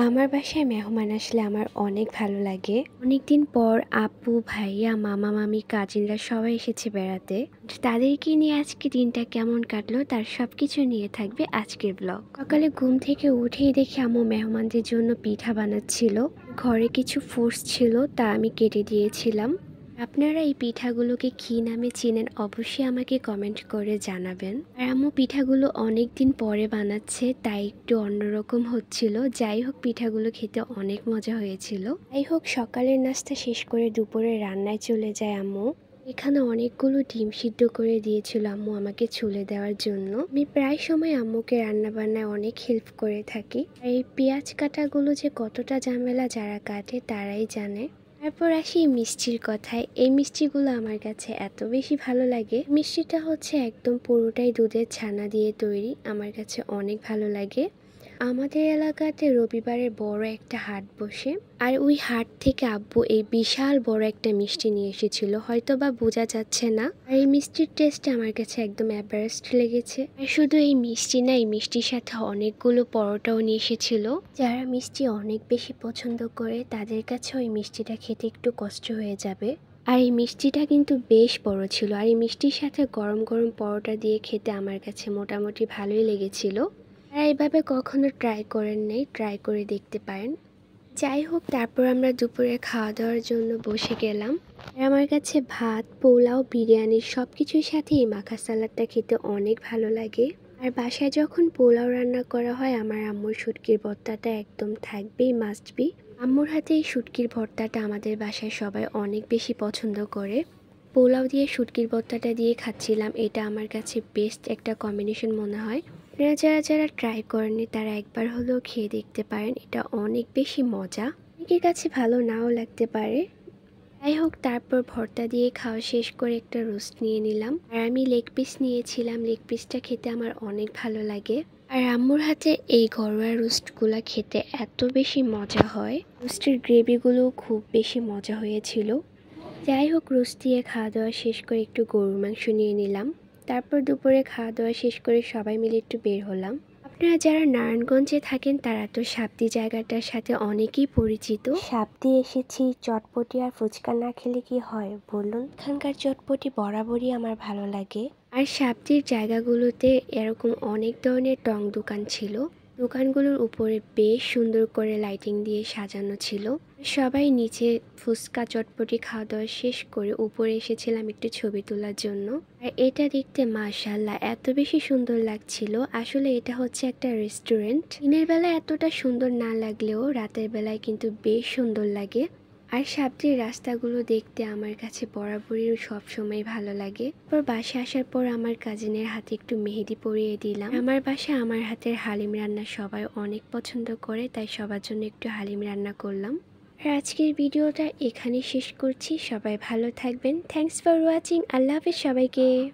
আমার বাসায় মেহমান আসলে আমার অনেক ভালো লাগে। অনেকদিন পর আপু, ভাইয়া, মামা, মামি, কাজিনরা সবাই এসেছে বেড়াতে। তাদেরকে নিয়ে আজকে দিনটা কেমন কাটলো তার সবকিছু নিয়ে থাকবে আজকের ব্লগ। সকালে ঘুম থেকে উঠেই দেখি আম্মু মেহমানদের জন্য পিঠা বানাচ্ছিল। ঘরে কিছু ফ্রুটস ছিল তা আমি কেটে দিয়েছিলাম। আপনারা এই পিঠাগুলোকে কী নামে চেনেন অবশ্যই আমাকে কমেন্ট করে জানাবেন। আর আম্মু পিঠাগুলো অনেক দিন পরে বানাচ্ছে তাই একটু অন্যরকম হচ্ছিল। যাই হোক পিঠাগুলো খেতে অনেক মজা হয়েছিল। যাই হোক সকালের নাস্তা শেষ করে দুপুরে রান্নায় চলে যায় আম্মু। এখানে অনেকগুলো ডিম সিদ্ধ করে দিয়েছিল আম্মু আমাকে ছুলে দেওয়ার জন্য। আমি প্রায় সময় আম্মুকে রান্না বান্নায় অনেক হেল্প করে থাকি। আর এই পেঁয়াজ কাটাগুলো যে কতটা ঝামেলা যারা কাটে তারাই জানে। তারপর আসি মিষ্টির কথায়। এই মিষ্টিগুলো আমার কাছে এত বেশি ভালো লাগে। মিষ্টিটা হচ্ছে একদম পুরোটাই দুধের ছানা দিয়ে তৈরি, আমার কাছে অনেক ভালো লাগে। আমাদের এলাকাতে রবিবারে বড় একটা হাট বসে, আর ওই হাট থেকে আব্বু এই বিশাল বড় একটা মিষ্টি নিয়ে এসেছিল, হয়তো বা বোঝা যাচ্ছে না। আর এই মিষ্টির টেস্ট আমার কাছে একদম এভারেস্ট লেগেছে। আর শুধু এই মিষ্টি না, এই মিষ্টির সাথে অনেকগুলো পরোটাও নিয়ে এসেছিল। যারা মিষ্টি অনেক বেশি পছন্দ করে তাদের কাছে ওই মিষ্টিটা খেতে একটু কষ্ট হয়ে যাবে। আর এই মিষ্টিটা কিন্তু বেশ বড় ছিল, আর এই মিষ্টির সাথে গরম গরম পরোটা দিয়ে খেতে আমার কাছে মোটামুটি ভালোই লেগেছিল। আর এইভাবে কখনো ট্রাই করেন নাই, ট্রাই করে দেখতে পারেন। যাই হোক তারপর আমরা দুপুরে খাওয়া দাওয়ার জন্য বসে গেলাম। আর আমার কাছে ভাত, পোলাও, বিরিয়ানি সব কিছুর সাথে এই মাখা সালাডটা খেতে অনেক ভালো লাগে। আর বাসায় যখন পোলাও রান্না করা হয় আমার আম্মুর শুটকির ভর্তাটা একদম থাকবেই, মাস্ট বি। আম্মুর হাতে এই শুটকির ভর্তাটা আমাদের বাসায় সবাই অনেক বেশি পছন্দ করে। পোলাও দিয়ে শুটকির ভর্তাটা দিয়ে খাচ্ছিলাম, এটা আমার কাছে বেস্ট একটা কম্বিনেশন মনে হয়। আপনারা যারা যারা ট্রাই করেননি তারা একবার হলেও খেয়ে দেখতে পারেন, এটা অনেক বেশি মজা। অনেকের কাছে ভালো নাও লাগতে পারে। যাই হোক তারপর ভর্তা দিয়ে খাওয়া শেষ করে একটা রোস্ট নিয়ে নিলাম। আর আমি লেগ পিস নিয়েছিলাম, লেগ পিসটা খেতে আমার অনেক ভালো লাগে। আর আম্মুর হাতে এই ঘরোয়া রোস্টগুলো খেতে এত বেশি মজা হয়, রোস্টের গ্রেভিগুলো খুব বেশি মজা হয়েছিল। যাই হোক রোস্ট দিয়ে খাওয়া দাওয়া শেষ করে একটু গরুর মাংস নিয়ে নিলাম। তারপর দুপুরে খাওয়া দাওয়া শেষ করে সবাই মিলে একটু বের হলাম। আপনারা যারা নারায়ণগঞ্জে থাকেন তারা তো সাবদি জায়গাটার সাথে অনেকেই পরিচিত। সাবদি এসেছি, চটপটি আর ফুচকা না খেলে কি হয় বলুন। এখানকার চটপটি বরাবরই আমার ভালো লাগে। আর সাবদির জায়গাগুলোতে এরকম অনেক ধরনের টং দোকান ছিল। দোকানগুলোর উপরে বেশ সুন্দর করে লাইটিং দিয়ে সাজানো ছিল। সবাই নিচে ফুচকা চটপটি খাওয়া দাওয়া শেষ করে উপরে এসেছিলাম একটু ছবি তোলার জন্য। আর এটা দেখতে মাশাআল্লাহ এত বেশি সুন্দর লাগছিল। আসলে এটা হচ্ছে একটা রেস্টুরেন্ট। দিনের বেলা এতটা সুন্দর না লাগলেও রাতের বেলায় কিন্তু বেশ সুন্দর লাগে। আর সাবজির রাস্তাগুলো দেখতে আমার কাছে বরাবরই সবসময় ভালো লাগে। তারপর বাসায় আসার পর আমার কাজিনের হাতে একটু মেহেদি পরিয়ে দিলাম। আমার বাসায় আমার হাতের হালিম রান্না সবাই অনেক পছন্দ করে, তাই সবার জন্য একটু হালিম রান্না করলাম। আর আজকের ভিডিওটা এখানেই শেষ করছি। সবাই ভালো থাকবেন। Thanks for watching. আল্লাহ হাফেজ সবাইকে।